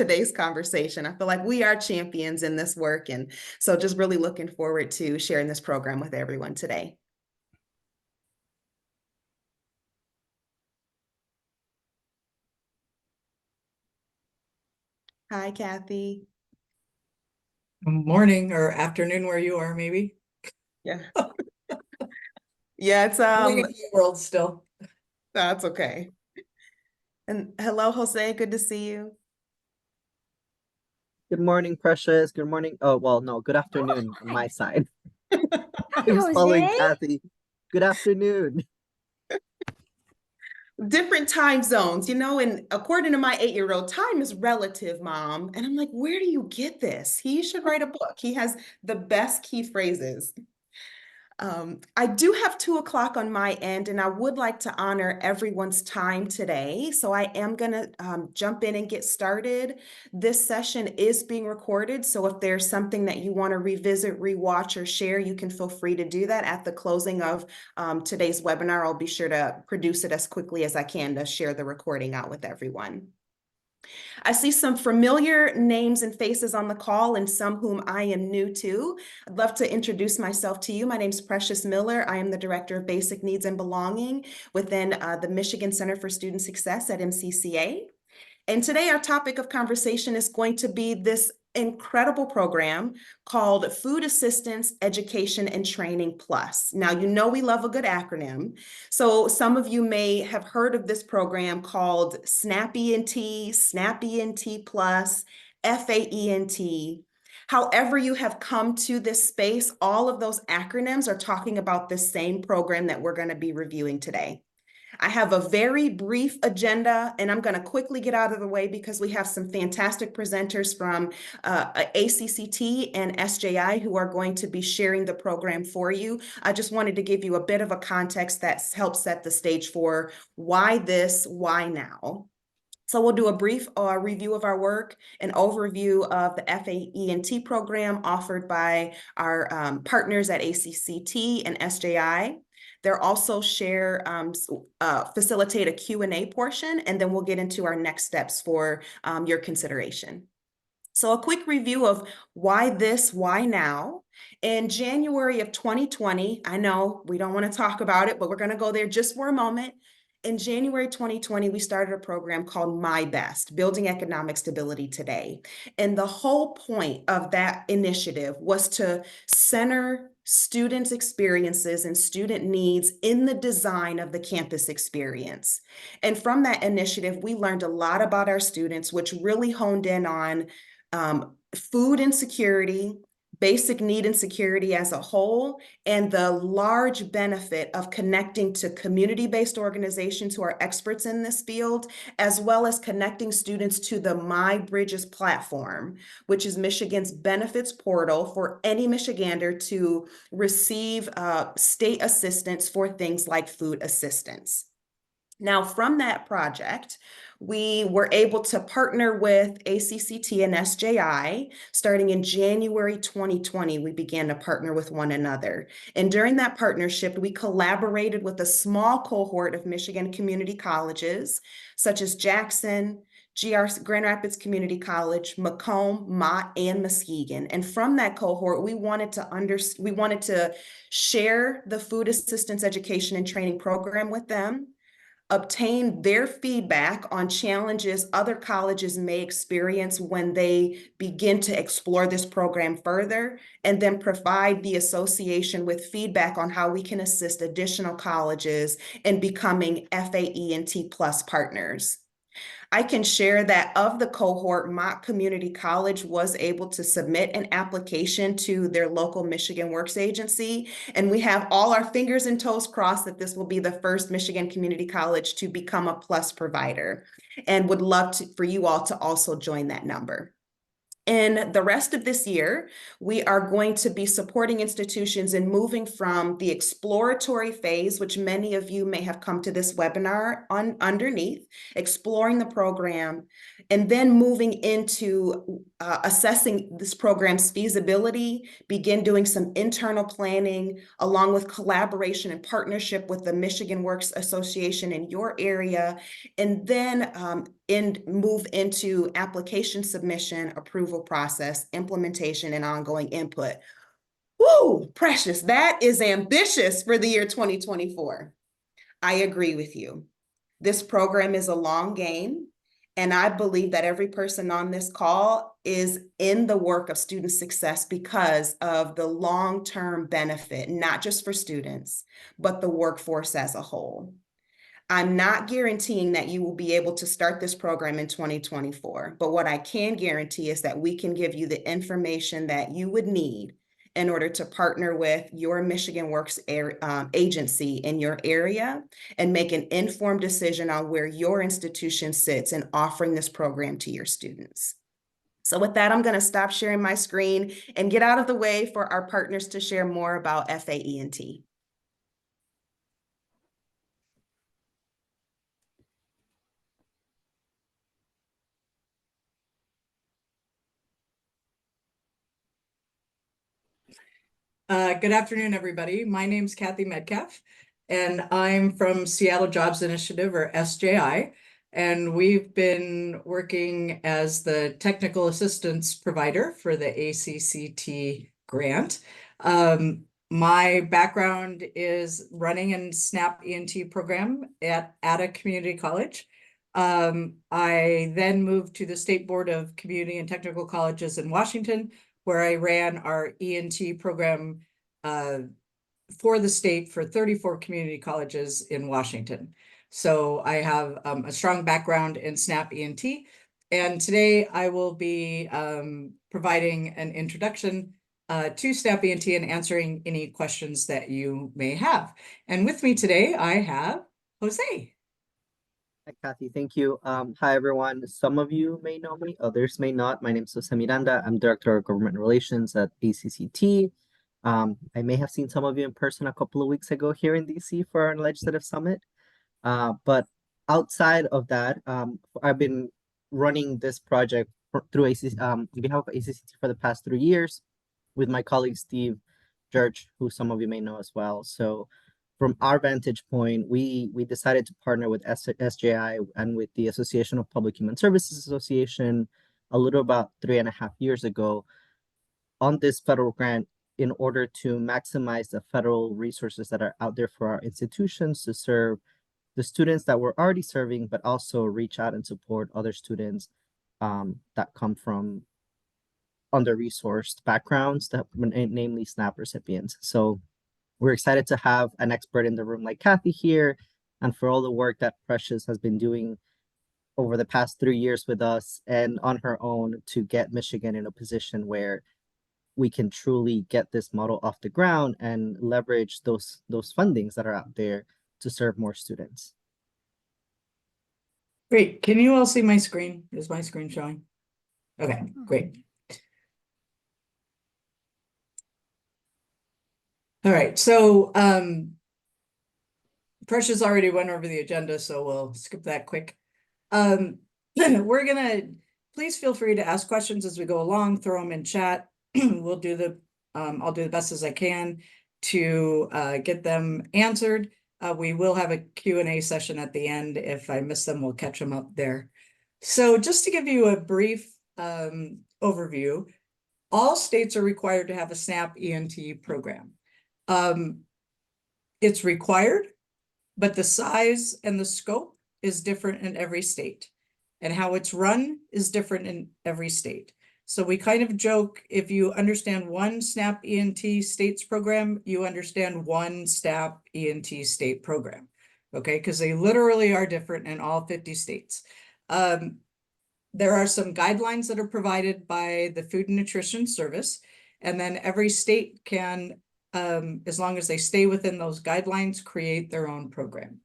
today's conversation. I feel like we are champions in this work. And so just really looking forward to sharing this program with everyone today. Hi, Kathy. Morning or afternoon where you are, maybe. Yeah. Yeah, it's Living in your world still. that's okay. And hello, Jose. Good to see you. Good morning, Precious. Good morning. Oh, well, no, good afternoon on my side. Hi, I was following Jose. Kathy. Good afternoon. Different time zones, and according to my 8-year-old, time is relative, Mom. And I'm like, where do you get this? He should write a book. He has the best key phrases. I do have 2 o'clock on my end, and I would like to honor everyone's time today. So I am going to jump in and get started. This session is being recorded. So if there's something that you want to revisit, rewatch, or share, you can feel free to do that at the closing of today's webinar. I'll be sure to produce it as quickly as I can to share the recording out with everyone. I see some familiar names and faces on the call and some whom I am new to. I'd love to introduce myself to you. My name is Precious Miller. I am the Director of Basic Needs and Belonging within the Michigan Center for Student Success at MCCA. And today our topic of conversation is going to be this incredible program called Food Assistance Education and Training Plus. Now, we love a good acronym. So some of you may have heard of this program called SNAP-ENT, SNAP-ENT Plus, FAENT. However you have come to this space, all of those acronyms are talking about the same program that we're going to be reviewing today. I have a very brief agenda, and I'm going to quickly get out of the way because we have some fantastic presenters from ACCT and SJI who are going to be sharing the program for you. I just wanted to give you a bit of a context that helps set the stage for why this, why now. So we'll do a brief review of our work, an overview of the FAENT program offered by our partners at ACCT and SJI. They'll also facilitate a Q&A portion, and then we'll get into our next steps for your consideration. So a quick review of why this, why now. In January of 2020, I know we don't want to talk about it, but we're going to go there just for a moment. In January 2020, we started a program called My Best, Building Economic Stability Today. And the whole point of that initiative was to center students' experiences and student needs in the design of the campus experience. And from that initiative, we learned a lot about our students, which really honed in on food insecurity, basic need insecurity as a whole, and the large benefit of connecting to community-based organizations who are experts in this field, as well as connecting students to the My Bridges platform, which is Michigan's benefits portal for any Michigander to receive state assistance for things like food assistance. Now, from that project, we were able to partner with ACCT and SJI. Starting in January 2020, we began to partner with one another. And during that partnership, we collaborated with a small cohort of Michigan community colleges, such as Jackson, Grand Rapids Community College, Macomb, Mott, and Muskegon. And from that cohort, we wanted to share the food assistance education and training program with them, obtain their feedback on challenges other colleges may experience when they begin to explore this program further, and then provide the association with feedback on how we can assist additional colleges in becoming FAENT Plus partners. I can share that of the cohort, Mott Community College was able to submit an application to their local Michigan Works agency, and we have all our fingers and toes crossed that this will be the first Michigan Community College to become a Plus provider, and would love for you all to also join that number. In the rest of this year, we are going to be supporting institutions in moving from the exploratory phase, which many of you may have come to this webinar underneath, exploring the program, and then moving into assessing this program's feasibility, begin doing some internal planning, along with collaboration and partnership with the Michigan Works Association in your area, and then move into application submission, approval process, implementation, and ongoing input. Woo, precious, that is ambitious for the year 2024. I agree with you. This program is a long game, and I believe that every person on this call is in the work of student success because of the long-term benefit, not just for students, but the workforce as a whole. I'm not guaranteeing that you will be able to start this program in 2024, but what I can guarantee is that we can give you the information that you would need in order to partner with your Michigan Works agency in your area and make an informed decision on where your institution sits in offering this program to your students. So with that, I'm going to stop sharing my screen and get out of the way for our partners to share more about FAE&T. Good afternoon, everybody. My name's Kathy Metcalf, and I'm from Seattle Jobs Initiative, or SJI, and we've been working as the technical assistance provider for the ACCT grant. My background is running a SNAP E&T program at Ada Community College. I then moved to the State Board of Community and Technical Colleges in Washington, where I ran our E&T program for the state for 34 community colleges in Washington. So I have a strong background in SNAP E&T, and today I will be providing an introduction to SNAP E&T and answering any questions that you may have. And with me today, I have Jose. Hi, Kathy. Thank you. Hi, everyone. Some of you may know me, others may not. My name is Jose Miranda. I'm Director of Government Relations at ACCT. I may have seen some of you in person a couple of weeks ago here in DC for our legislative summit. But outside of that, I've been running this project through ACCT, on behalf of ACCT for the past 3 years with my colleague Steve George, who some of you may know as well. So from our vantage point, we decided to partner with SJI and with the Association of Public Human Services Association a little about 3.5 years ago on this federal grant in order to maximize the federal resources that are out there for our institutions to serve the students that we're already serving, but also reach out and support other students that come from under-resourced backgrounds, that namely SNAP recipients. So we're excited to have an expert in the room like Kathy here, and for all the work that Precious has been doing over the past 3 years with us and on her own to get Michigan in a position where we can truly get this model off the ground and leverage those fundings that are out there to serve more students. Great. Can you all see my screen? Is my screen showing? Okay, great. All right, so Precious already went over the agenda, so we'll skip that quick. We're gonna, please feel free to ask questions as we go along, throw them in chat. We'll do the, I'll do the best as I can to get them answered. We will have a Q&A session at the end. If I miss them, we'll catch them up there. So just to give you a brief overview, all states are required to have a SNAP E&T program. It's required, but the size and the scope is different in every state, and how it's run is different in every state. So we kind of joke, if you understand one SNAP E&T states program, you understand one SNAP E&T state program, okay? Because they literally are different in all 50 states. There are some guidelines that are provided by the Food and Nutrition Service, and then every state can, as long as they stay within those guidelines, create their own program.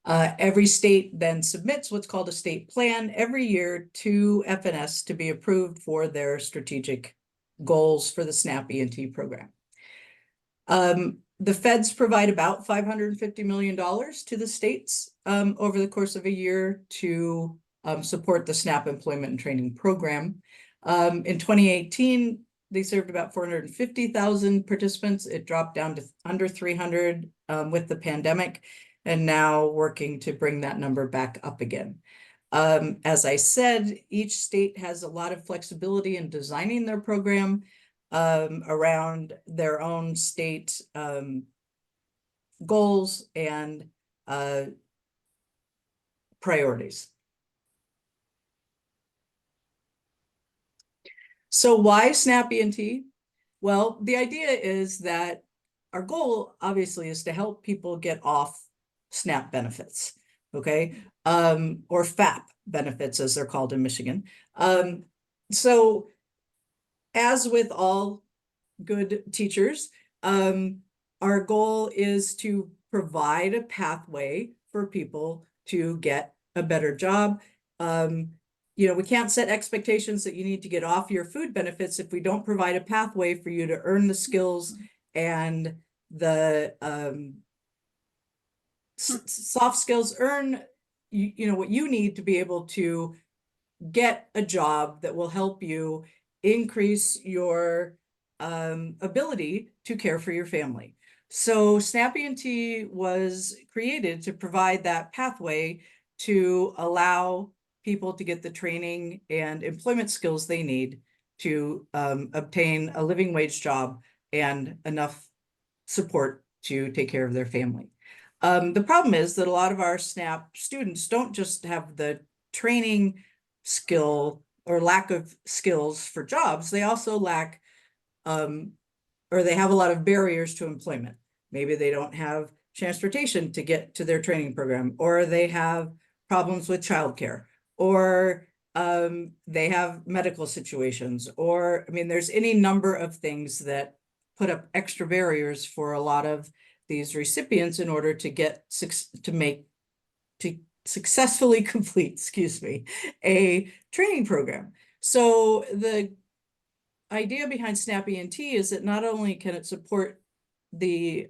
Every state then submits what's called a state plan every year to FNS to be approved for their strategic goals for the SNAP E&T program. The feds provide about $550 million to the states over the course of a year to support the SNAP Employment and Training Program. In 2018, they served about 450,000 participants. It dropped down to under 300 with the pandemic, and now working to bring that number back up again. As I said, each state has a lot of flexibility in designing their program around their own state goals and priorities. So why SNAP ENT? Well, the idea is that our goal obviously is to help people get off SNAP benefits, okay? Or FAP benefits as they're called in Michigan. So as with all good teachers, our goal is to provide a pathway for people to get a better job. You know, we can't set expectations that you need to get off your food benefits if we don't provide a pathway for you to earn the skills and the soft skills, earn you know what you need to be able to get a job that will help you increase your ability to care for your family. So SNAP ENT was created to provide that pathway to allow people to get the training and employment skills they need to obtain a living wage job and enough support to take care of their family. The problem is that a lot of our SNAP students don't just have the training skill or lack of skills for jobs, they also lack or they have a lot of barriers to employment. Maybe they don't have transportation to get to their training program, or they have problems with childcare, or they have medical situations, or I mean, there's any number of things that put up extra barriers for a lot of these recipients in order to get to successfully complete, excuse me, a training program. So the idea behind SNAP ENT is that not only can it support the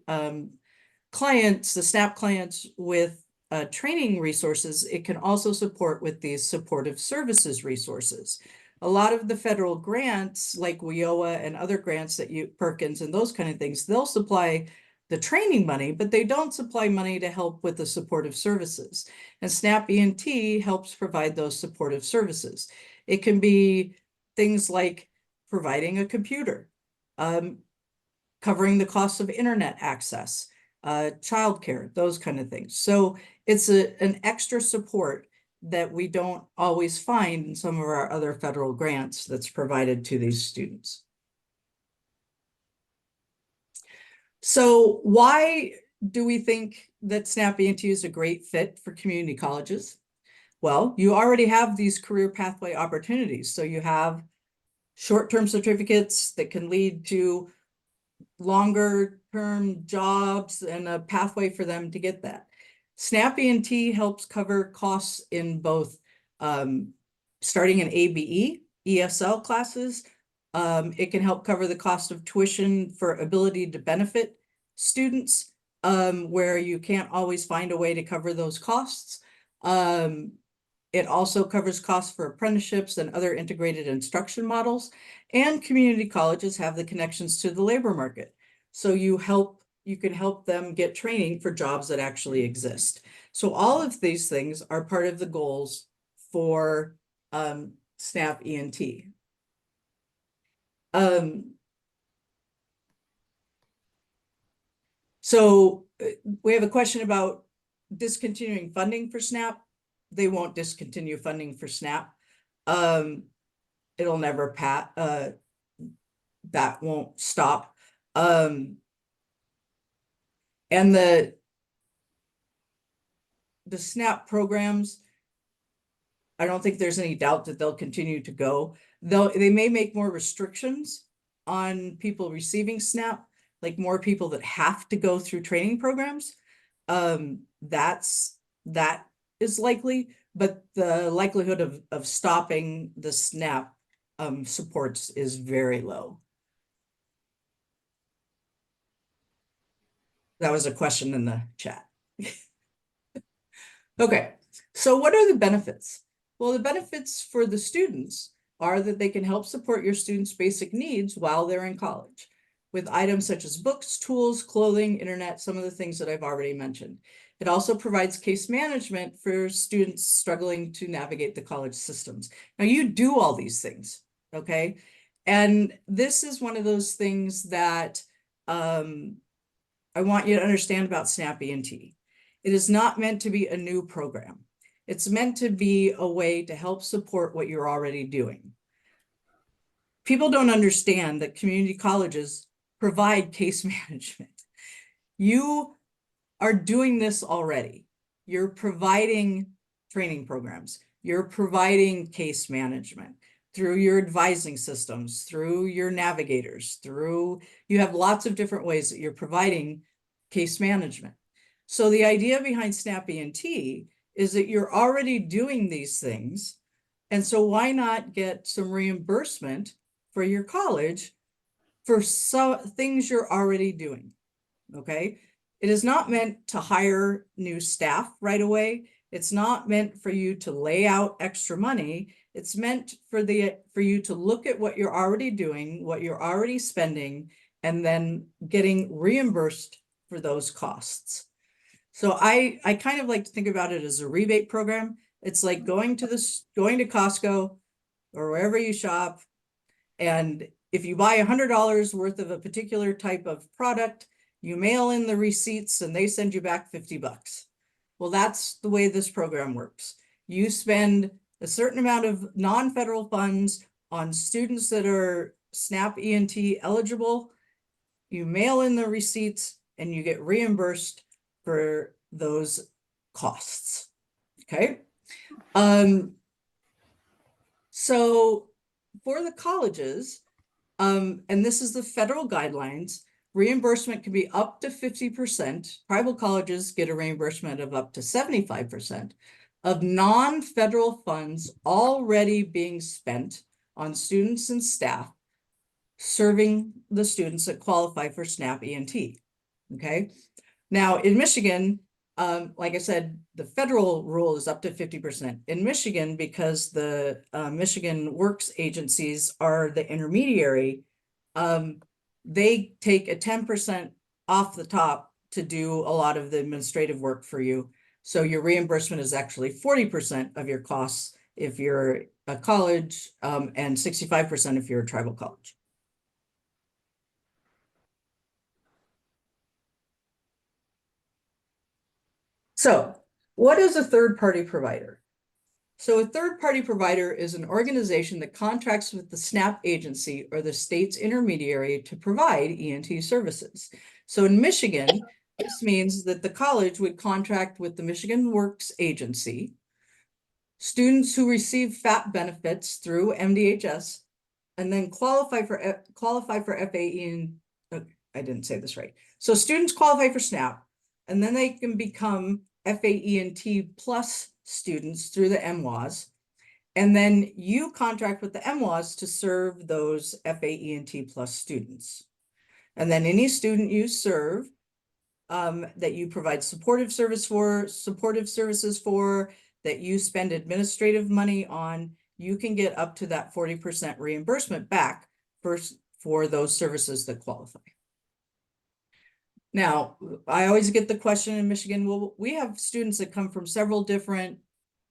clients, the SNAP clients with training resources, it can also support with these supportive services resources. A lot of the federal grants like WIOA and other grants that Perkins and those kind of things, they'll supply the training money, but they don't supply money to help with the supportive services. And SNAP ENT helps provide those supportive services. It can be things like providing a computer, covering the cost of internet access, childcare, those kind of things. So it's an extra support that we don't always find in some of our other federal grants that's provided to these students. So why do we think that SNAP ENT is a great fit for community colleges? Well, you already have these career pathway opportunities. So you have short-term certificates that can lead to longer-term jobs and a pathway for them to get that. SNAP ENT helps cover costs in both starting in ABE, ESL classes. It can help cover the cost of tuition for ability to benefit students where you can't always find a way to cover those costs. It also covers costs for apprenticeships and other integrated instruction models, and community colleges have the connections to the labor market. So you can help them get training for jobs that actually exist. So all of these things are part of the goals for SNAP ENT. So we have a question about discontinuing funding for SNAP. They won't discontinue funding for SNAP. It'll never that won't stop. And the SNAP programs, I don't think there's any doubt that they'll continue to go. They may make more restrictions on people receiving SNAP, like more people that have to go through training programs. That is likely, but the likelihood of stopping the SNAP supports is very low. That was a question in the chat. Okay, so what are the benefits? Well, the benefits for the students are that they can help support your students' basic needs while they're in college with items such as books, tools, clothing, internet, some of the things that I've already mentioned. It also provides case management for students struggling to navigate the college systems. Now, you do all these things, okay? And this is one of those things that I want you to understand about SNAP ENT. It is not meant to be a new program. It's meant to be a way to help support what you're already doing. People don't understand that community colleges provide case management. You are doing this already. You're providing training programs. You're providing case management through your advising systems, through your navigators, you have lots of different ways that you're providing case management. So the idea behind SNAP ENT is that you're already doing these things. And so why not get some reimbursement for your college for some things you're already doing, okay? It is not meant to hire new staff right away. It's not meant for you to lay out extra money. It's meant for you to look at what you're already doing, what you're already spending, and then getting reimbursed for those costs. So I kind of like to think about it as a rebate program. It's like going to Costco or wherever you shop, and if you buy $100 worth of a particular type of product, you mail in the receipts and they send you back 50 bucks. Well, that's the way this program works. You spend a certain amount of non-federal funds on students that are SNAP ENT eligible. You mail in the receipts and you get reimbursed for those costs, okay? So for the colleges, and this is the federal guidelines, reimbursement can be up to 50%. Tribal colleges get a reimbursement of up to 75% of non-federal funds already being spent on students and staff serving the students that qualify for SNAP ENT, okay? Now, in Michigan, like I said, the federal rule is up to 50%. In Michigan, because the Michigan Works agencies are the intermediary, they take a 10% off the top to do a lot of the administrative work for you. So your reimbursement is actually 40% of your costs if you're a college, and 65% if you're a tribal college. So what is a third-party provider? So a third-party provider is an organization that contracts with the SNAP agency or the state's intermediary to provide ENT services. So in Michigan, this means that the college would contract with the Michigan Works agency. Students who receive FAP benefits through MDHS and then qualify for FAE, I didn't say this right. So students qualify for SNAP and then they can become FAENT plus students through the MWAS. And then you contract with the MWAS to serve those FAENT plus students. And then any student you serve that you provide supportive services for, that you spend administrative money on, you can get up to that 40% reimbursement back for those services that qualify. Now, I always get the question in Michigan, well, we have students that come from several different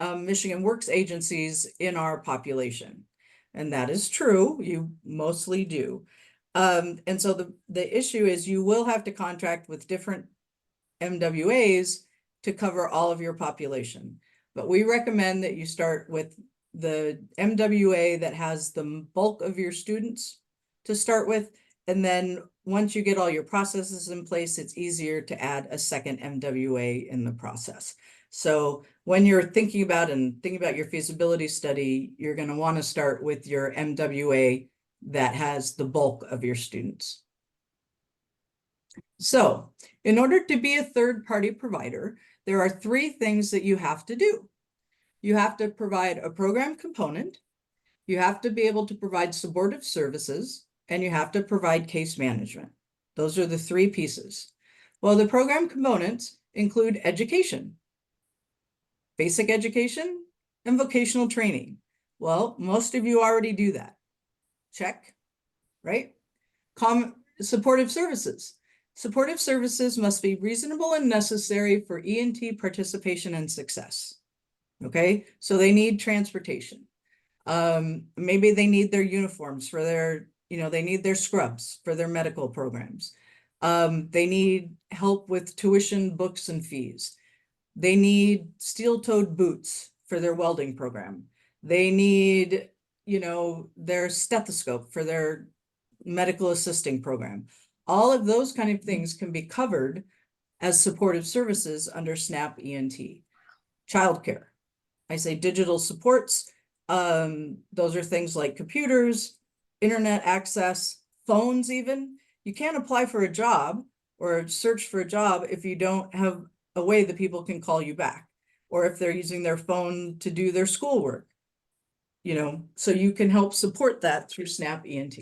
Michigan Works agencies in our population. And that is true, you mostly do. And so the issue is you will have to contract with different MWAs to cover all of your population. But we recommend that you start with the MWA that has the bulk of your students to start with. And then once you get all your processes in place, it's easier to add a second MWA in the process. So when you're thinking about your feasibility study, you're going to want to start with your MWA that has the bulk of your students. So in order to be a third-party provider, there are 3 things that you have to do. You have to provide a program component, you have to be able to provide supportive services, and you have to provide case management. Those are the 3 pieces. Well, the program components include education, basic education, and vocational training. Well, most of you already do that. Check, right? Supportive services. Supportive services must be reasonable and necessary for ENT participation and success. Okay, so they need transportation. Maybe they need their uniforms for their, they need their scrubs for their medical programs. They need help with tuition, books, and fees. They need steel-toed boots for their welding program. They need, their stethoscope for their medical assisting program. All of those kind of things can be covered as supportive services under SNAP ENT. Childcare. I say digital supports. Those are things like computers, internet access, phones even. You can't apply for a job or search for a job if you don't have a way that people can call you back, or if they're using their phone to do their schoolwork. So you can help support that through SNAP ENT.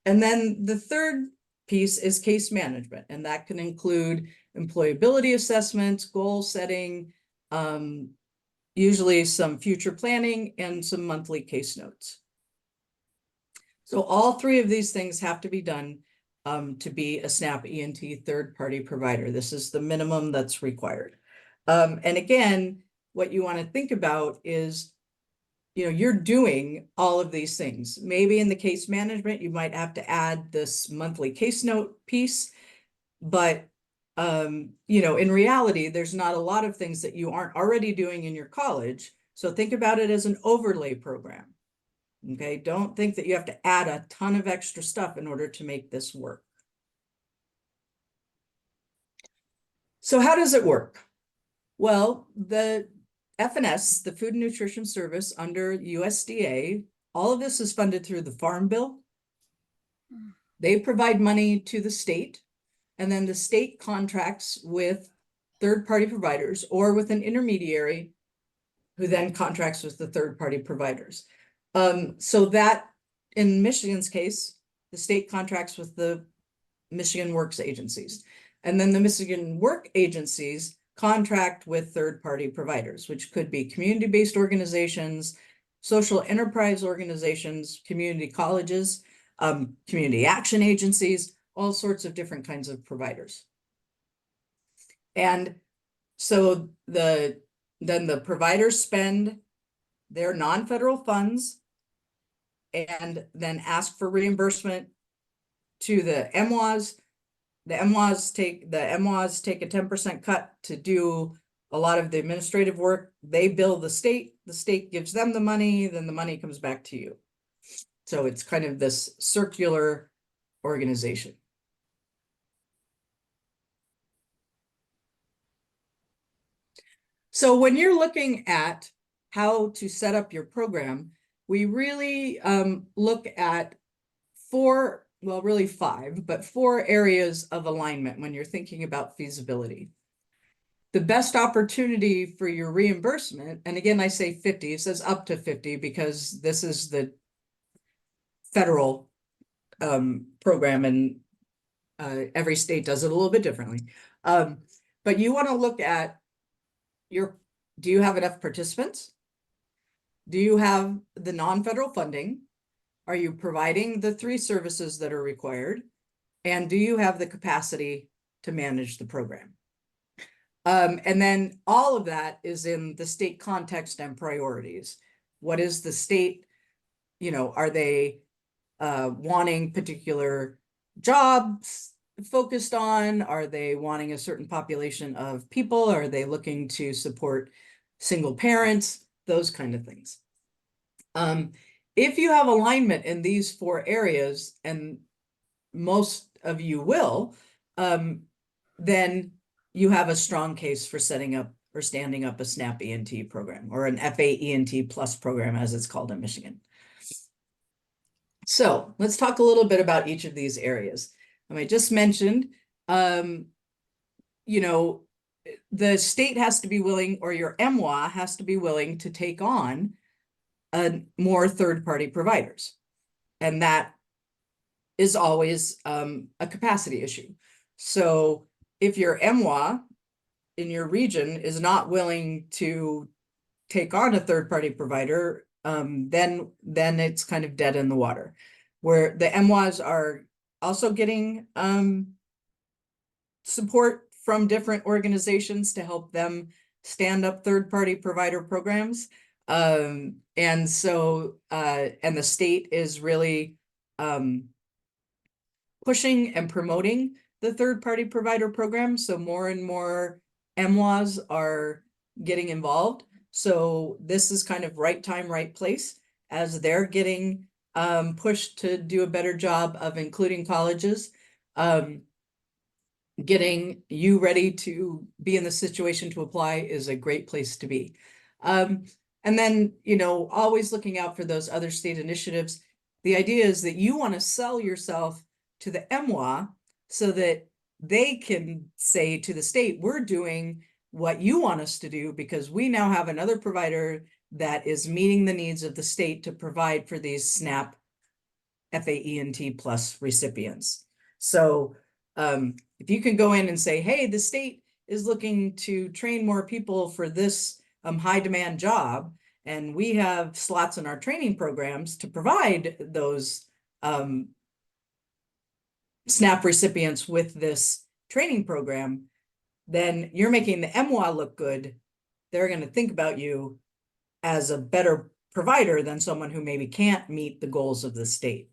And then the third piece is case management, and that can include employability assessments, goal setting, usually some future planning, and some monthly case notes. So all three of these things have to be done to be a SNAP ENT third-party provider. This is the minimum that's required. And again, what you want to think about is, you're doing all of these things. Maybe in the case management, you might have to add this monthly case note piece, but in reality, there's not a lot of things that you aren't already doing in your college. So think about it as an overlay program. Okay, don't think that you have to add a ton of extra stuff in order to make this work. So how does it work? Well, the FNS, the Food and Nutrition Service under USDA, all of this is funded through the Farm Bill. They provide money to the state, and then the state contracts with third-party providers or with an intermediary who then contracts with the third-party providers. So that, in Michigan's case, the state contracts with the Michigan Works agencies. And then the Michigan Work agencies contract with third-party providers, which could be community-based organizations, social enterprise organizations, community colleges, community action agencies, all sorts of different kinds of providers. And so then the providers spend their non-federal funds and then ask for reimbursement to the MWAs. The MWAs take a 10% cut to do a lot of the administrative work. They bill the state gives them the money, then the money comes back to you. So it's kind of this circular organization. So when you're looking at how to set up your program, we really look at really five, but 4 areas of alignment when you're thinking about feasibility. The best opportunity for your reimbursement, and again, I say 50, it says up to 50 because this is the federal program, and every state does it a little bit differently. But you want to look at do you have enough participants? Do you have the non-federal funding? Are you providing the 3 services that are required? And do you have the capacity to manage the program? And then all of that is in the state context and priorities. What is the state, are they wanting particular jobs focused on? Are they wanting a certain population of people? Are they looking to support single parents? Those kind of things. If you have alignment in these 4 areas, and most of you will, then you have a strong case for setting up or standing up a SNAP ENT program, or an FAENT plus program, as it's called in Michigan. So let's talk a little bit about each of these areas. I just mentioned, the state has to be willing, or your MWA has to be willing to take on more third-party providers. And that is always a capacity issue. So if your MWA in your region is not willing to take on a third-party provider, then it's kind of dead in the water. Where the MWAs are also getting support from different organizations to help them stand up third-party provider programs. And so, and the state is really pushing and promoting the third-party provider program. So more and more MWAs are getting involved. So this is kind of right time, right place, as they're getting pushed to do a better job of including colleges, getting you ready to be in the situation to apply is a great place to be. And then, you know, always looking out for those other state initiatives. The idea is that you want to sell yourself to the MWA so that they can say to the state, we're doing what you want us to do because we now have another provider that is meeting the needs of the state to provide for these SNAP FAENT plus recipients. So if you can go in and say, hey, the state is looking to train more people for this high demand job, and we have slots in our training programs to provide those SNAP recipients with this training program, then you're making the MWA look good. They're going to think about you as a better provider than someone who maybe can't meet the goals of the state.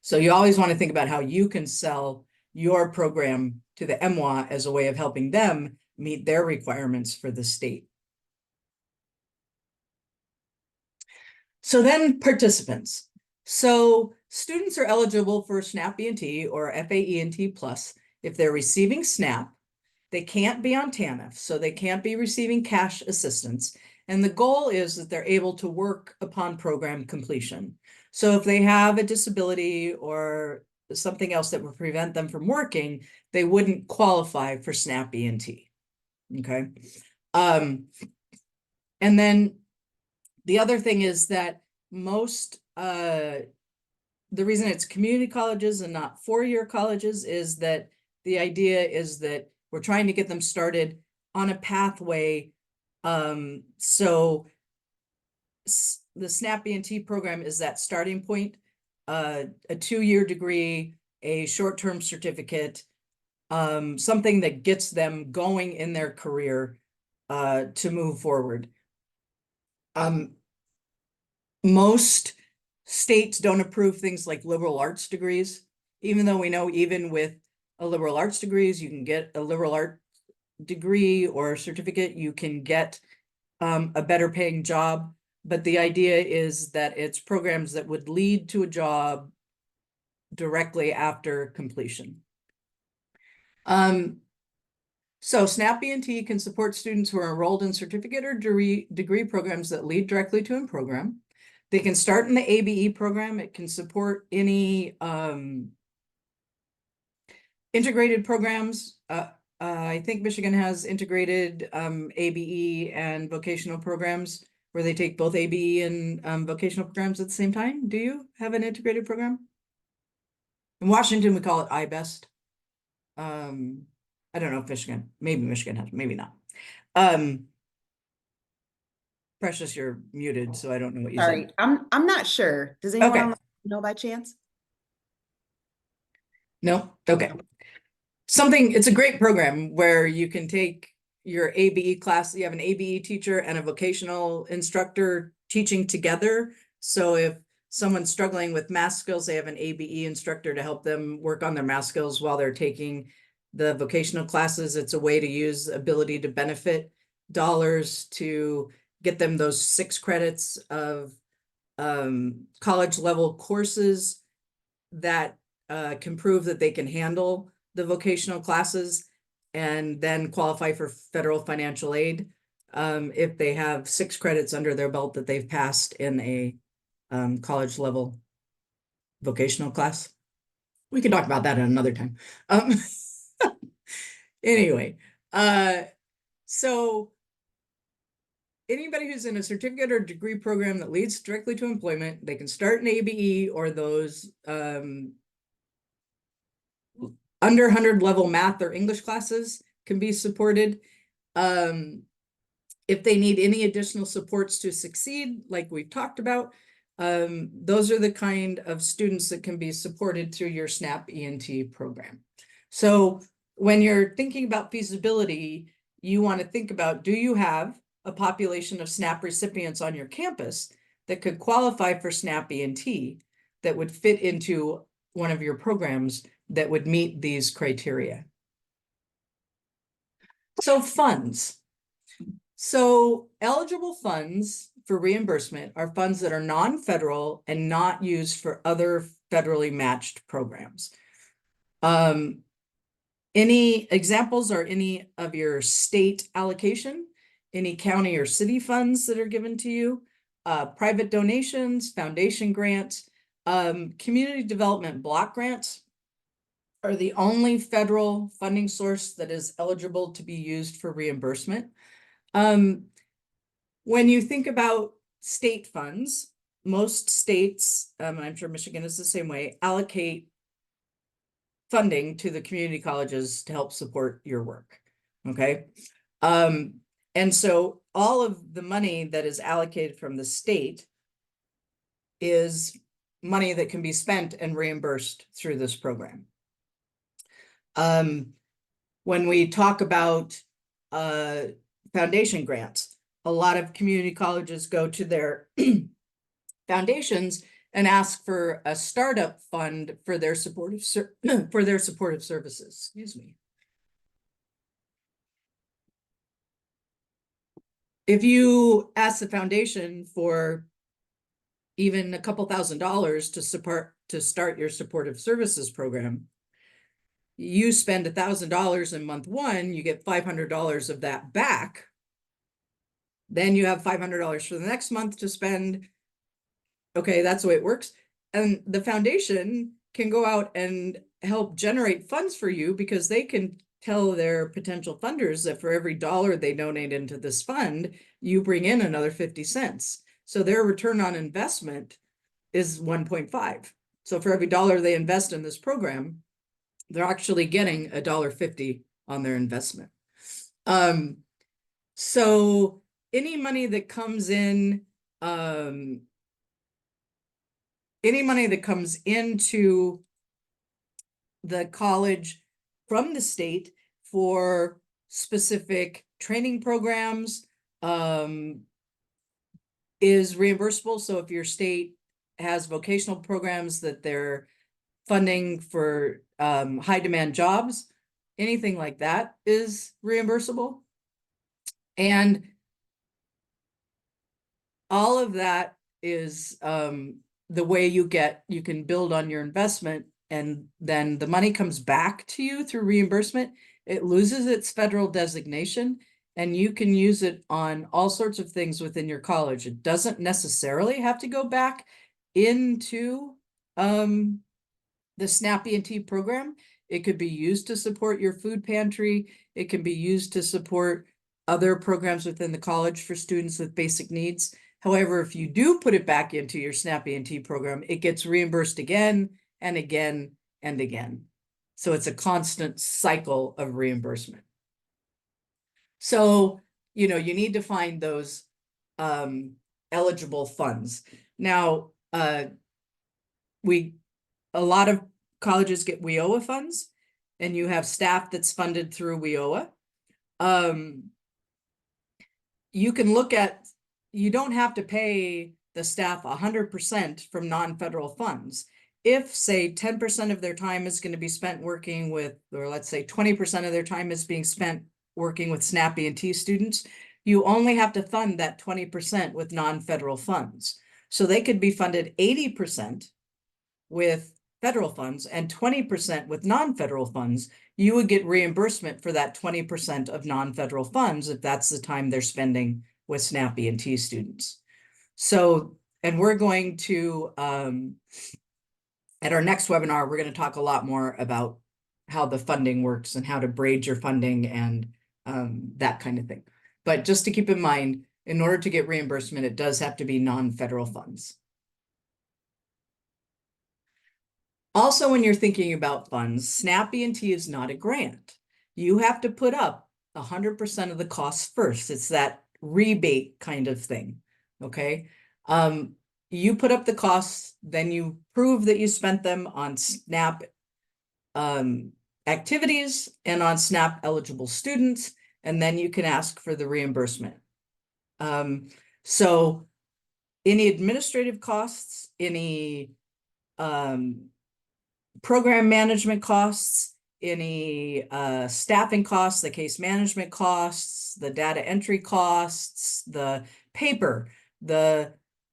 So you always want to think about how you can sell your program to the MWA as a way of helping them meet their requirements for the state. So then participants. So students are eligible for SNAP ENT or FAENT plus if they're receiving SNAP. They can't be on TANF, so they can't be receiving cash assistance. And the goal is that they're able to work upon program completion. So if they have a disability or something else that would prevent them from working, they wouldn't qualify for SNAP ENT. Okay. And then the other thing is that most, the reason it's community colleges and not four-year colleges is that the idea is that we're trying to get them started on a pathway. So the SNAP ENT program is that starting point, a 2-year degree, a short-term certificate, something that gets them going in their career to move forward. Most states don't approve things like liberal arts degrees, even though we know even with a liberal arts degrees, you can get a liberal art degree or certificate, you can get a better paying job. But the idea is that it's programs that would lead to a job directly after completion. So SNAP ENT can support students who are enrolled in certificate or degree programs that lead directly to a program. They can start in the ABE program. It can support any integrated programs. I think Michigan has integrated ABE and vocational programs where they take both ABE and vocational programs at the same time. Do you have an integrated program? In Washington, we call it IBEST. I don't know if Michigan, maybe Michigan has, maybe not. Precious, you're muted, so I don't know what you Sorry, said. I'm not sure. Does anyone Okay. online know by chance? No? Okay. It's a great program where you can take your ABE class, you have an ABE teacher and a vocational instructor teaching together. So if someone's struggling with math skills, they have an ABE instructor to help them work on their math skills while they're taking the vocational classes. It's a way to use ability to benefit dollars to get them those 6 credits of college level courses that can prove that they can handle the vocational classes and then qualify for federal financial aid if they have 6 credits under their belt that they've passed in a college level vocational class. We can talk about that at another time. Anyway, so anybody who's in a certificate or degree program that leads directly to employment, they can start in ABE or those under 100 level math or English classes can be supported. If they need any additional supports to succeed, like we've talked about, those are the kind of students that can be supported through your SNAP ENT program. So when you're thinking about feasibility, you want to think about, do you have a population of SNAP recipients on your campus that could qualify for SNAP ENT that would fit into one of your programs that would meet these criteria? So funds. So eligible funds for reimbursement are funds that are non-federal and not used for other federally matched programs. Any examples are any of your state allocation, any county or city funds that are given to you, private donations, foundation grants, community development block grants are the only federal funding source that is eligible to be used for reimbursement. When you think about state funds, most states, and I'm sure Michigan is the same way, allocate funding to the community colleges to help support your work, okay? And so all of the money that is allocated from the state is money that can be spent and reimbursed through this program. When we talk about foundation grants, a lot of community colleges go to their foundations and ask for a startup fund for their supportive services. Excuse me. If you ask the foundation for even a couple $1,000 to start your supportive services program, you spend $1,000 in month one, you get $500 of that back. Then you have $500 for the next month to spend. Okay, that's the way it works. And the foundation can go out and help generate funds for you because they can tell their potential funders that for every dollar they donate into this fund, you bring in another 50 cents. So their return on investment is 1.5. So for every dollar they invest in this program, they're actually getting $1.50 on their investment. So any money that comes in, any money that comes into the college from the state for specific training programs is reimbursable. So if your state has vocational programs that they're funding for high demand jobs, anything like that is reimbursable. And all of that is the way you can build on your investment, and then the money comes back to you through reimbursement. It loses its federal designation and you can use it on all sorts of things within your college. It doesn't necessarily have to go back into the SNAP ENT program. It could be used to support your food pantry. It can be used to support other programs within the college for students with basic needs. However, if you do put it back into your SNAP ENT program, it gets reimbursed again and again and again. So it's a constant cycle of reimbursement. So, you know, you need to find those eligible funds. Now, a lot of colleges get WIOA funds, and you have staff that's funded through WIOA. You can look at, you don't have to pay the staff 100% from non-federal funds. If, say, 10% of their time is going to be spent working with, or let's say 20% of their time is being spent working with SNAP ENT students, you only have to fund that 20% with non-federal funds. So they could be funded 80% with federal funds and 20% with non-federal funds. You would get reimbursement for that 20% of non-federal funds if that's the time they're spending with SNAP ENT students. So, and we're going to, at our next webinar, we're going to talk a lot more about how the funding works and how to braid your funding and that kind of thing. But just to keep in mind, in order to get reimbursement, it does have to be non-federal funds. Also, when you're thinking about funds, SNAP ENT is not a grant. You have to put up 100% of the costs first. It's that rebate kind of thing, okay? You put up the costs, then you prove that you spent them on SNAP activities and on SNAP eligible students, and then you can ask for the reimbursement. So any administrative costs, any program management costs, any staffing costs, the case management costs, the data entry costs, the paper, the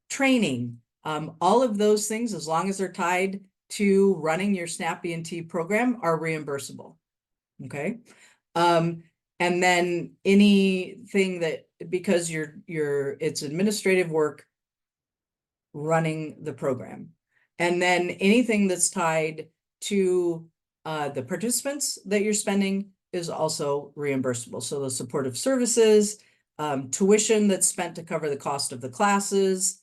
training, all of those things, as long as they're tied to running your SNAP E&T program, are reimbursable. Okay. And then anything that, because it's administrative work running the program. And then anything that's tied to the participants that you're spending is also reimbursable. So the supportive services, tuition that's spent to cover the cost of the classes.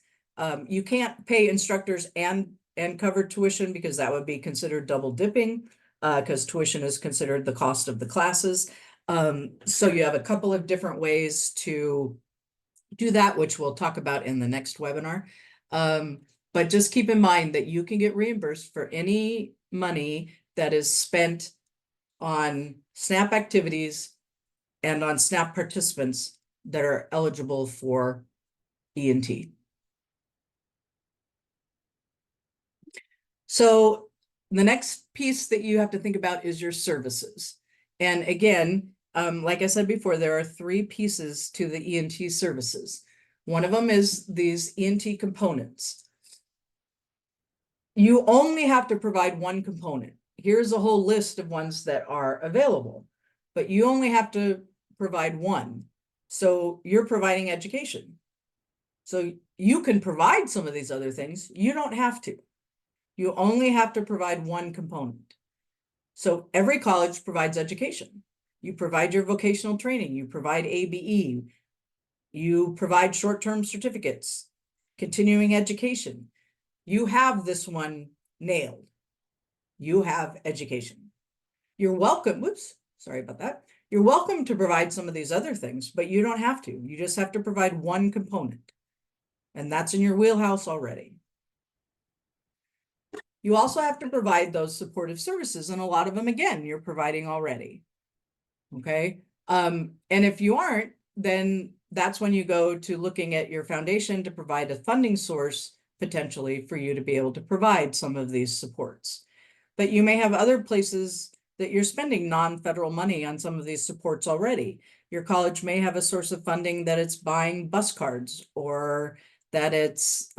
You can't pay instructors and cover tuition, because that would be considered double dipping, because tuition is considered the cost of the classes. So you have a couple of different ways to do that, which we'll talk about in the next webinar. But just keep in mind that you can get reimbursed for any money that is spent on SNAP activities and on SNAP participants that are eligible for E&T. So the next piece that you have to think about is your services. And again, like I said before, there are 3 pieces to the E&T services. One of them is these E&T components. You only have to provide one component. Here's a whole list of ones that are available, but you only have to provide one. So you're providing education. So you can provide some of these other things. You don't have to. You only have to provide one component. So every college provides education. You provide your vocational training. You provide ABE. You provide short-term certificates, continuing education. You have this one nailed. You have education. You're welcome. Whoops, sorry about that. You're welcome to provide some of these other things, but you don't have to. You just have to provide one component. And that's in your wheelhouse already. You also have to provide those supportive services, and a lot of them, again, you're providing already. Okay. And if you aren't, then that's when you go to looking at your foundation to provide a funding source potentially for you to be able to provide some of these supports. But you may have other places that you're spending non-federal money on some of these supports already. Your college may have a source of funding that it's buying bus cards, or that it's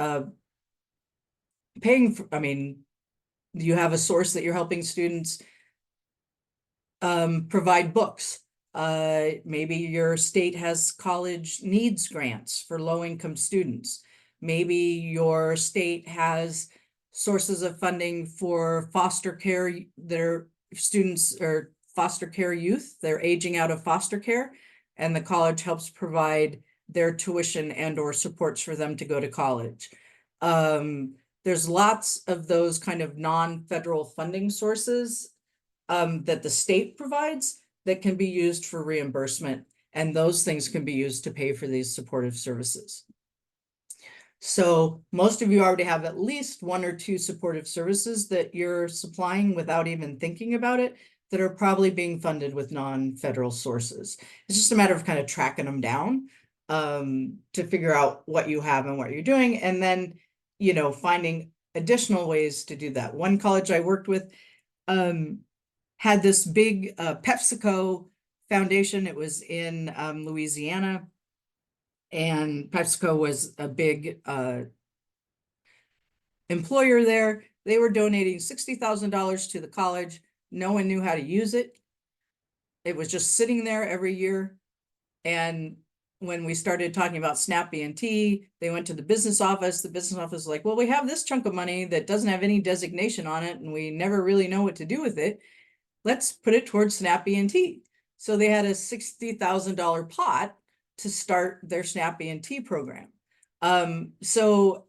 paying for, you have a source that you're helping students provide books. Maybe your state has college needs grants for low-income students. Maybe your state has sources of funding for foster care. Their students or foster care youth, they're aging out of foster care, and the college helps provide their tuition and or supports for them to go to college. There's lots of those kind of non-federal funding sources that the state provides that can be used for reimbursement, and those things can be used to pay for these supportive services. So most of you already have at least 1 or 2 supportive services that you're supplying without even thinking about it, that are probably being funded with non-federal sources. It's just a matter of kind of tracking them down to figure out what you have and what you're doing, and then, you know, finding additional ways to do that. One college I worked with had this big PepsiCo foundation. It was in Louisiana, and PepsiCo was a big employer there. They were donating $60,000 to the college. No one knew how to use it. It was just sitting there every year. And when we started talking about SNAP E&T, they went to the business office. The business office was like, well, we have this chunk of money that doesn't have any designation on it, and we never really know what to do with it. Let's put it towards SNAP E&T. So they had a $60,000 pot to start their SNAP E&T program. So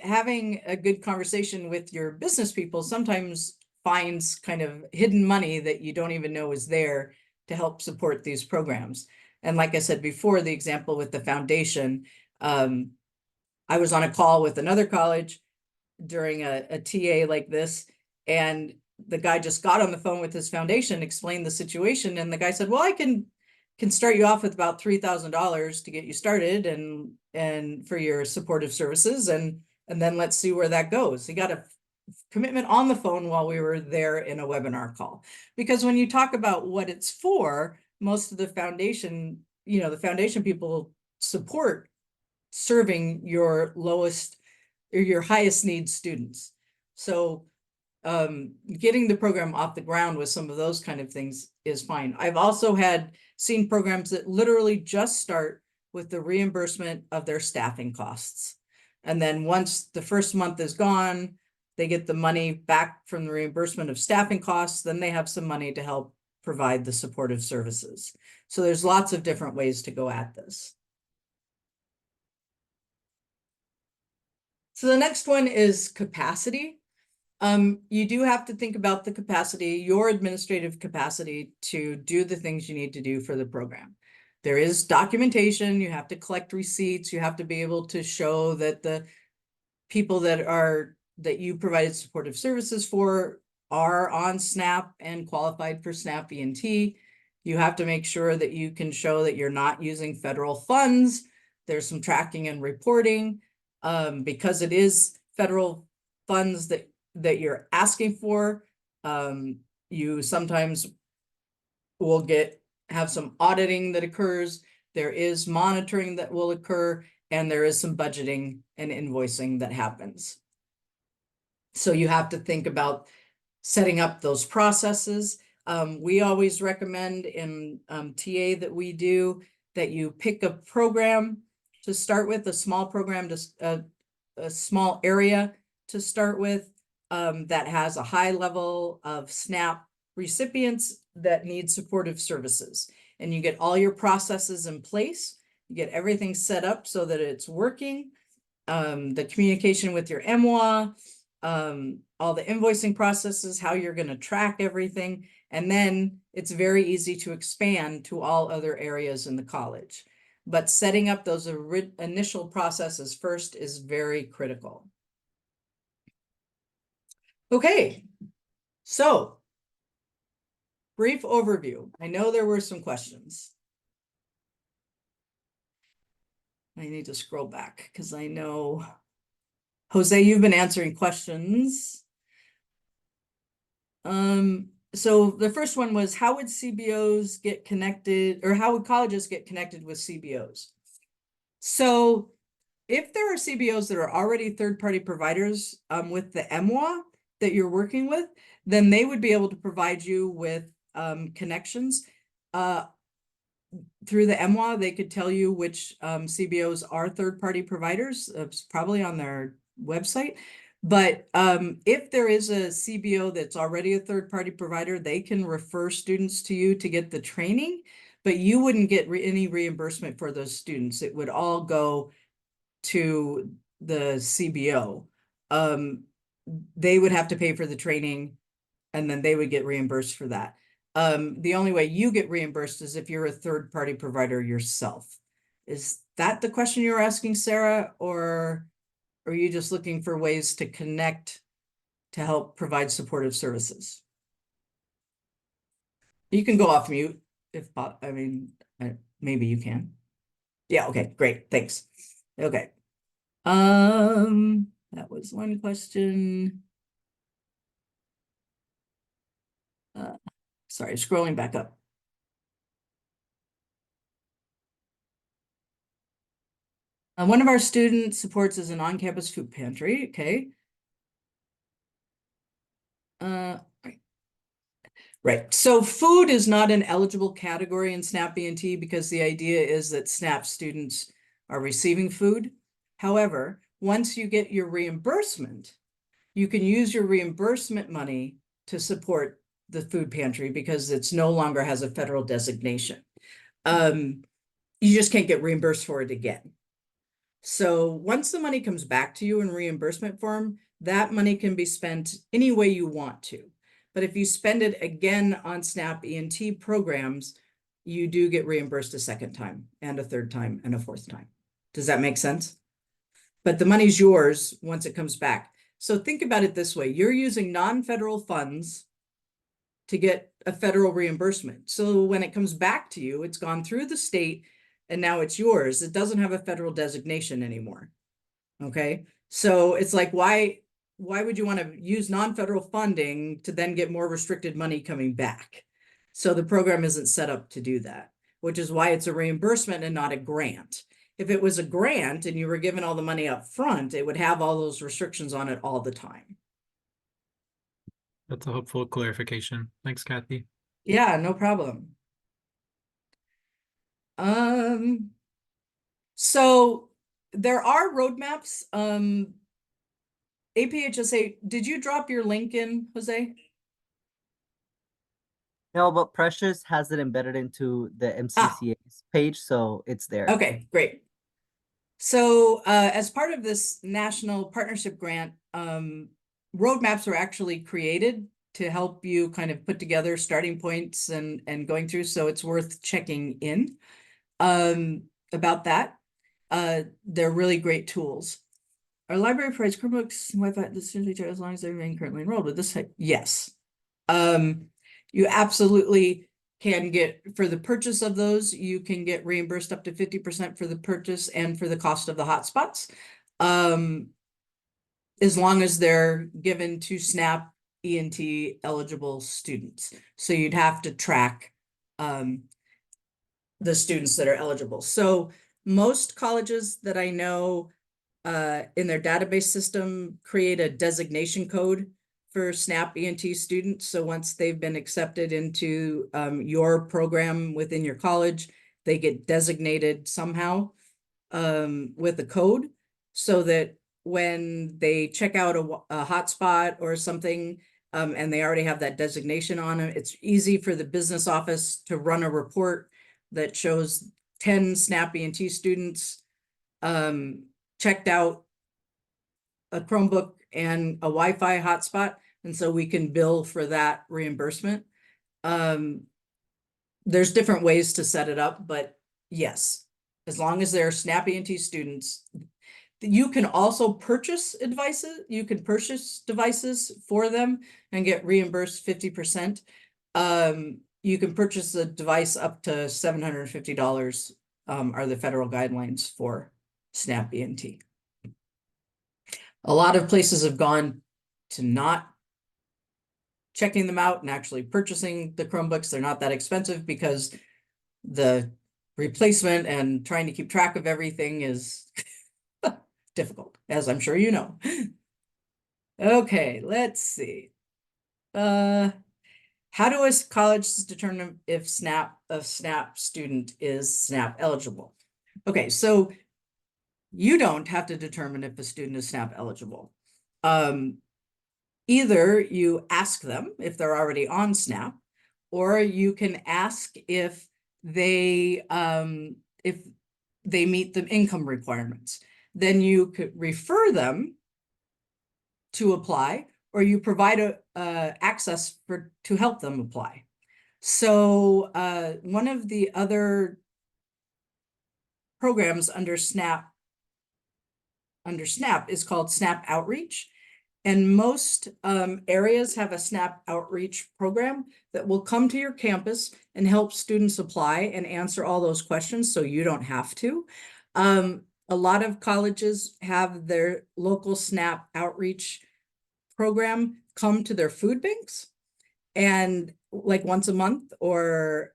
having a good conversation with your business people sometimes finds kind of hidden money that you don't even know is there to help support these programs. And like I said before, the example with the foundation, I was on a call with another college during a TA like this, and the guy just got on the phone with his foundation, explained the situation, and the guy said, well, I can start you off with about $3,000 to get you started and for your supportive services, and then let's see where that goes. He got a commitment on the phone while we were there in a webinar call. Because when you talk about what it's for, most of the foundation, the foundation people support serving your lowest or your highest need students. So getting the program off the ground with some of those kind of things is fine. I've also seen programs that literally just start with the reimbursement of their staffing costs. And then once the first month is gone, they get the money back from the reimbursement of staffing costs, then they have some money to help provide the supportive services. So there's lots of different ways to go at this. So the next one is capacity. You do have to think about the capacity, your administrative capacity to do the things you need to do for the program. There is documentation, you have to collect receipts, you have to be able to show that the people that you provided supportive services for are on SNAP and qualified for SNAP E&T. You have to make sure that you can show that you're not using federal funds. There's some tracking and reporting because it is federal funds that you're asking for. You sometimes will have some auditing that occurs. There is monitoring that will occur, and there is some budgeting and invoicing that happens. So you have to think about setting up those processes. We always recommend in TA that we do that you pick a program to start with, a small program, a small area to start with that has a high level of SNAP recipients that need supportive services. And you get all your processes in place, you get everything set up so that it's working, the communication with your MWA, all the invoicing processes, how you're going to track everything. And then it's very easy to expand to all other areas in the college. But setting up those initial processes first is very critical. Okay, so brief overview. I know there were some questions. I need to scroll back because I know, Jose, you've been answering questions. So the first one was, how would CBOs get connected, or how would colleges get connected with CBOs? So if there are CBOs that are already third-party providers with the MWA that you're working with, then they would be able to provide you with connections. Through the MWA, they could tell you which CBOs are third-party providers. It's probably on their website. But if there is a CBO that's already a third-party provider, they can refer students to you to get the training, but you wouldn't get any reimbursement for those students. It would all go to the CBO. They would have to pay for the training, and then they would get reimbursed for that. The only way you get reimbursed is if you're a third-party provider yourself. Is that the question you're asking, Sarah, or are you just looking for ways to connect to help provide supportive services? You can go off mute if, I mean, maybe you can. Yeah, okay, great, thanks. Okay. That was one question. Sorry, scrolling back up. One of our student supports is an on-campus food pantry. Okay. Right. So food is not an eligible category in SNAP E&T because the idea is that SNAP students are receiving food. However, once you get your reimbursement, you can use your reimbursement money to support the food pantry because it's no longer has a federal designation. You just can't get reimbursed for it again. So once the money comes back to you in reimbursement form, that money can be spent any way you want to. But if you spend it again on SNAP E&T programs, you do get reimbursed a second time and a third time and a fourth time. Does that make sense? But the money's yours once it comes back. So think about it this way. You're using non-federal funds to get a federal reimbursement. So when it comes back to you, it's gone through the state and now it's yours. It doesn't have a federal designation anymore. Okay, so it's like, why would you want to use non-federal funding to then get more restricted money coming back? So the program isn't set up to do that, which is why it's a reimbursement and not a grant. If it was a grant and you were given all the money up front, it would have all those restrictions on it all the time. That's a helpful clarification. Thanks, Kathy. Yeah, no problem. So there are roadmaps. APHSA, did you drop your link in, Jose? No, but Precious has it embedded into the MCCA's page, so it's there. Okay, great. So as part of this national partnership grant, roadmaps were actually created to help you kind of put together starting points and going through. So it's worth checking in about that. They're really great tools. Our library provides Chromebooks, Wi-Fi, as long as they remain currently enrolled with this. Yes. You absolutely can get, for the purchase of those, you can get reimbursed up to 50% for the purchase and for the cost of the hotspots. As long as they're given to SNAP ENT eligible students. So you'd have to track the students that are eligible. So most colleges that I know in their database system create a designation code for SNAP ENT students. So once they've been accepted into your program within your college, they get designated somehow with a code so that when they check out a hotspot or something and they already have that designation on it, it's easy for the business office to run a report that shows 10 SNAP ENT students checked out a Chromebook and a Wi-Fi hotspot. And so we can bill for that reimbursement. There's different ways to set it up, but yes, as long as they're SNAP ENT students, you can also purchase devices. You can purchase devices for them and get reimbursed 50%. You can purchase a device up to $750 are the federal guidelines for SNAP ENT. A lot of places have gone to not checking them out and actually purchasing the Chromebooks. They're not that expensive because the replacement and trying to keep track of everything is difficult, as I'm sure you know. Okay, let's see. How do colleges determine if a SNAP student is SNAP eligible? Okay, so you don't have to determine if a student is SNAP eligible. Either you ask them if they're already on SNAP, or you can ask if they meet the income requirements. Then you could refer them to apply, or you provide access to help them apply. So one of the other programs under SNAP is called SNAP Outreach. And most areas have a SNAP Outreach program that will come to your campus and help students apply and answer all those questions so you don't have to. A lot of colleges have their local SNAP Outreach program come to their food banks, and like once a month or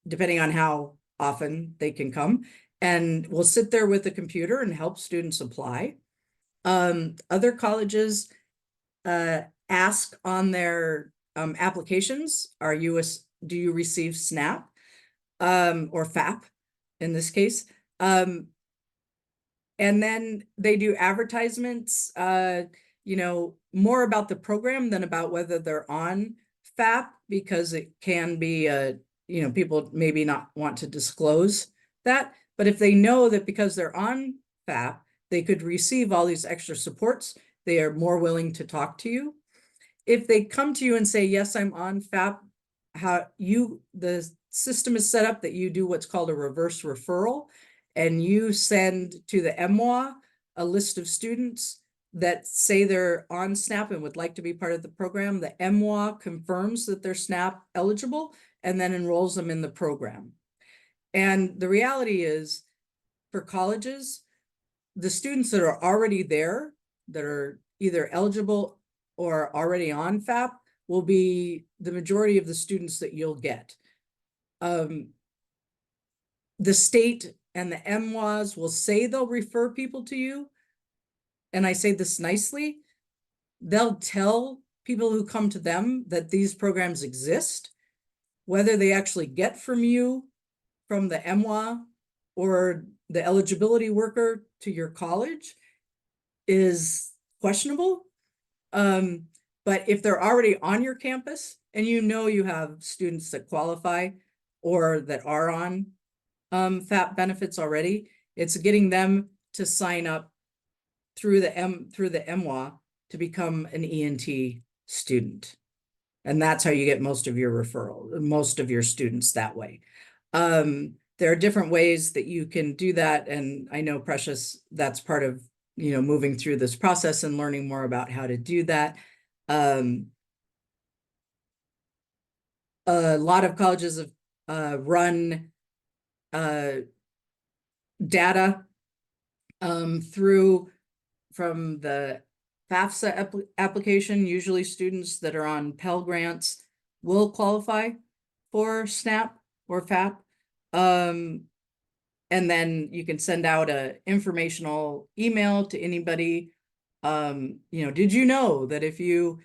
depending on how often they can come, and we'll sit there with a computer and help students apply. Other colleges ask on their applications, do you receive SNAP or FAP in this case? And then they do advertisements, more about the program than about whether they're on FAP, because it can be, people maybe not want to disclose that. But if they know that because they're on FAP, they could receive all these extra supports, they are more willing to talk to you. If they come to you and say, yes, I'm on FAP, the system is set up that you do what's called a reverse referral, and you send to the MWA a list of students that say they're on SNAP and would like to be part of the program, the MWA confirms that they're SNAP eligible and then enrolls them in the program. And the reality is, for colleges, the students that are already there, that are either eligible or already on FAP, will be the majority of the students that you'll get. The state and the MWAs will say they'll refer people to you. And I say this nicely, they'll tell people who come to them that these programs exist. Whether they actually get from you, from the MWA or the eligibility worker to your college is questionable. But if they're already on your campus and you know you have students that qualify or that are on FAP benefits already, it's getting them to sign up through the MWA to become an ENT student. And that's how you get most of your most of your students that way. There are different ways that you can do that. And I know, Precious, that's part of, moving through this process and learning more about how to do that. A lot of colleges have run data from the FAFSA application. Usually students that are on Pell Grants will qualify for SNAP or FAP. And then you can send out a informational email to anybody. Did you know that if you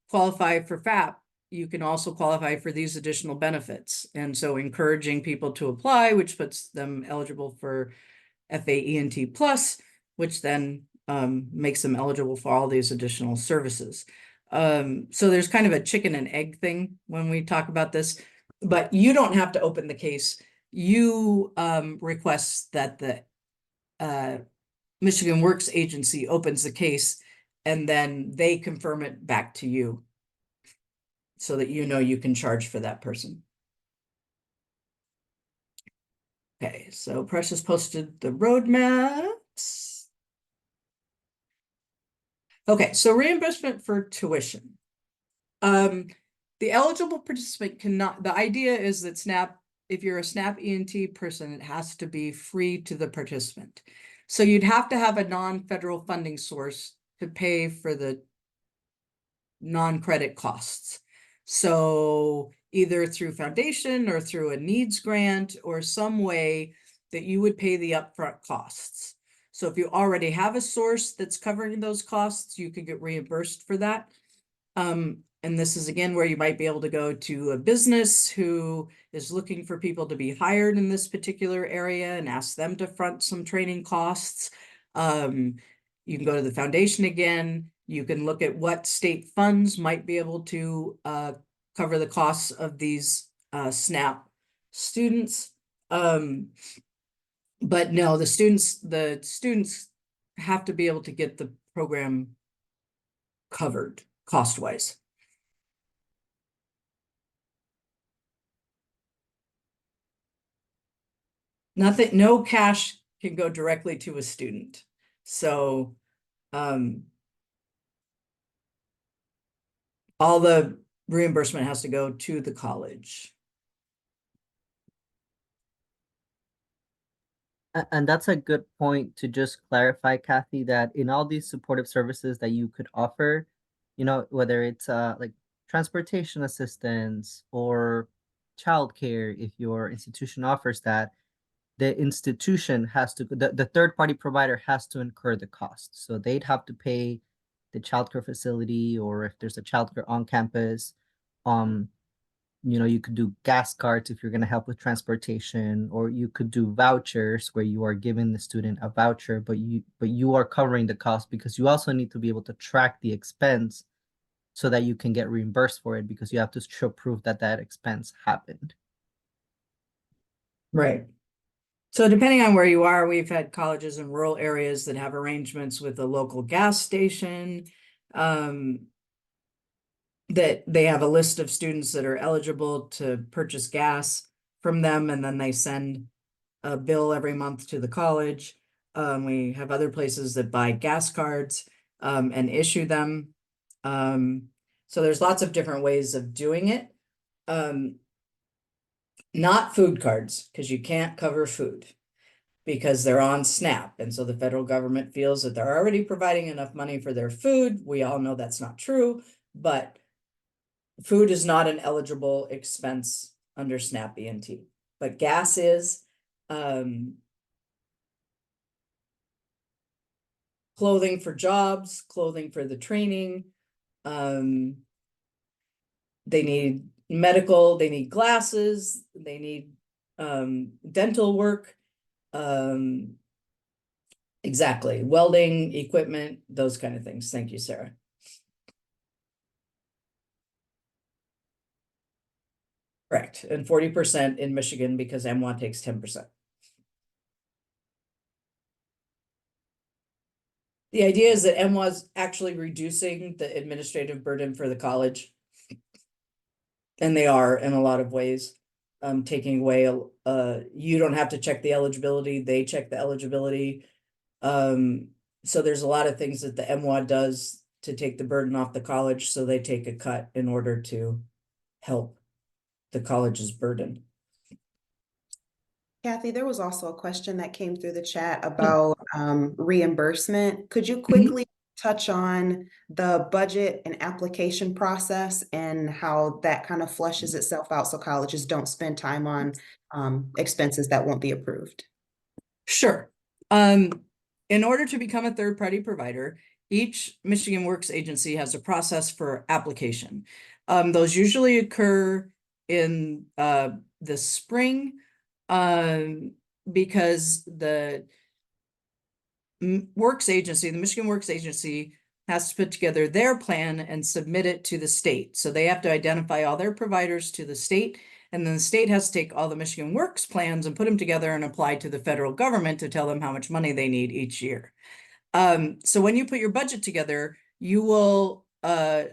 qualify for FAP, you can also qualify for these additional benefits? And so encouraging people to apply, which puts them eligible for FAENT Plus, which then makes them eligible for all these additional services. So there's kind of a chicken and egg thing when we talk about this, but you don't have to open the case. You request that the Michigan Works Agency opens the case, and then they confirm it back to you so that you can charge for that person. Okay, so Precious posted the roadmaps. Okay, so reimbursement for tuition. The eligible participant cannot, the idea is that SNAP, if you're a SNAP ENT person, it has to be free to the participant. So you'd have to have a non-federal funding source to pay for the non-credit costs. So either through foundation or through a needs grant or some way that you would pay the upfront costs. So if you already have a source that's covering those costs, you could get reimbursed for that. And this is again where you might be able to go to a business who is looking for people to be hired in this particular area and ask them to front some training costs. You can go to the foundation again. You can look at what state funds might be able to cover the costs of these SNAP students. But no, the students have to be able to get the program covered cost-wise. No cash can go directly to a student. So all the reimbursement has to go to the college. And that's a good point to just clarify, Kathy, that in all these supportive services that you could offer, whether it's like transportation assistance or childcare, if your institution offers that, the institution has to, the third-party provider has to incur the cost. So they'd have to pay the childcare facility, or if there's a childcare on campus, you could do gas cards if you're going to help with transportation, or you could do vouchers where you are giving the student a voucher, but you are covering the cost, because you also need to be able to track the expense so that you can get reimbursed for it, because you have to show proof that that expense happened. Right. So depending on where you are, we've had colleges in rural areas that have arrangements with a local gas station, that they have a list of students that are eligible to purchase gas from them, and then they send a bill every month to the college. We have other places that buy gas cards and issue them. So there's lots of different ways of doing it. Not food cards, because you can't cover food because they're on SNAP. And so the federal government feels that they're already providing enough money for their food. We all know that's not true, but food is not an eligible expense under SNAP ENT, but gas is. Clothing for jobs, clothing for the training. They need medical, they need glasses, they need dental work. Exactly, welding equipment, those kind of things. Thank you, Sarah. Correct, and 40% in Michigan because MWA takes 10%. The idea is that MWA is actually reducing the administrative burden for the college. And they are in a lot of ways, taking away, you don't have to check the eligibility, they check the eligibility. So there's a lot of things that the MWA does to take the burden off the college, so they take a cut in order to help the college's burden. Kathy, there was also a question that came through the chat about reimbursement. Could you quickly touch on the budget and application process and how that kind of flushes itself out so colleges don't spend time on expenses that won't be approved? Sure. In order to become a third-party provider, each Michigan Works agency has a process for application. Those usually occur in the spring, because the Works agency, the Michigan Works agency, has to put together their plan and submit it to the state. So they have to identify all their providers to the state, and then the state has to take all the Michigan Works plans and put them together and apply to the federal government to tell them how much money they need each year. So when you put your budget together, you will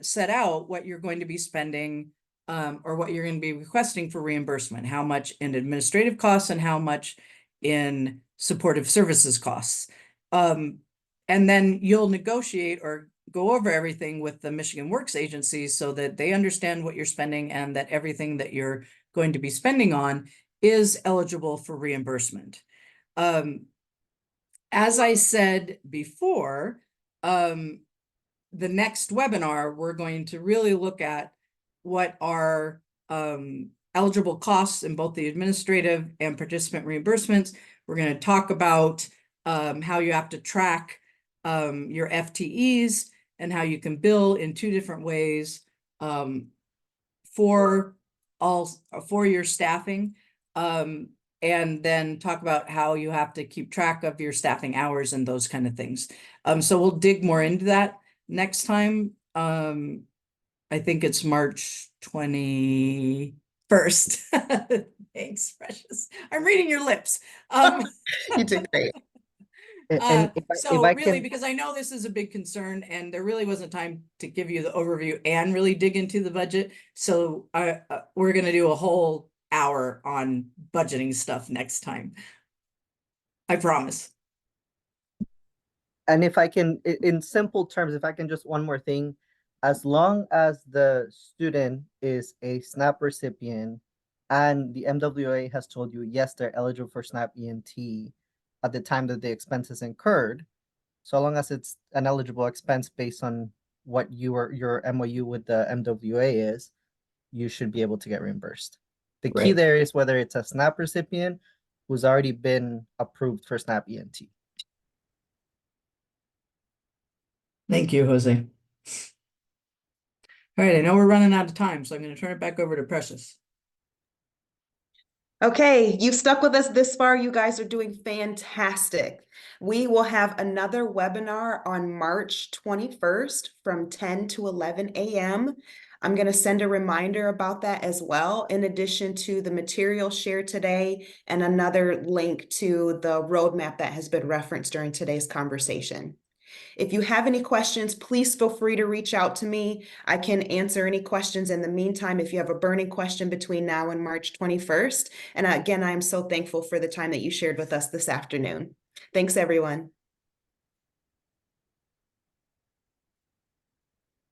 set out what you're going to be spending or what you're going to be requesting for reimbursement, how much in administrative costs and how much in supportive services costs. And then you'll negotiate or go over everything with the Michigan Works agency so that they understand what you're spending and that everything that you're going to be spending on is eligible for reimbursement. As I said before, the next webinar, we're going to really look at what are eligible costs in both the administrative and participant reimbursements. We're going to talk about how you have to track your FTEs and how you can bill in 2 different ways for your staffing, and then talk about how you have to keep track of your staffing hours and those kind of things. So we'll dig more into that next time. I think it's March 21st. Thanks, Precious. I'm reading your lips. You did great. And if So I really, can, because I know this is a big concern and there really wasn't time to give you the overview and really dig into the budget. So we're going to do a whole hour on budgeting stuff next time. I promise. and if I can, in simple terms, if I can just one more thing, as long as the student is a SNAP recipient and the MWA has told you, yes, they're eligible for SNAP ENT at the time that the expense is incurred, so long as it's an eligible expense based on what your MOU with the MWA is, you should be able to get reimbursed. The key Right. there is whether it's a SNAP recipient who's already been approved for SNAP ENT. Thank you, Jose. All right, I know we're running out of time, so I'm going to turn it back over to Precious. Okay, you've stuck with us this far. You guys are doing fantastic. We will have another webinar on March 21st from 10 to 11 a.m. I'm going to send a reminder about that as well, in addition to the material shared today and another link to the roadmap that has been referenced during today's conversation. If you have any questions, please feel free to reach out to me. I can answer any questions in the meantime if you have a burning question between now and March 21st. And again, I am so thankful for the time that you shared with us this afternoon. Thanks, everyone.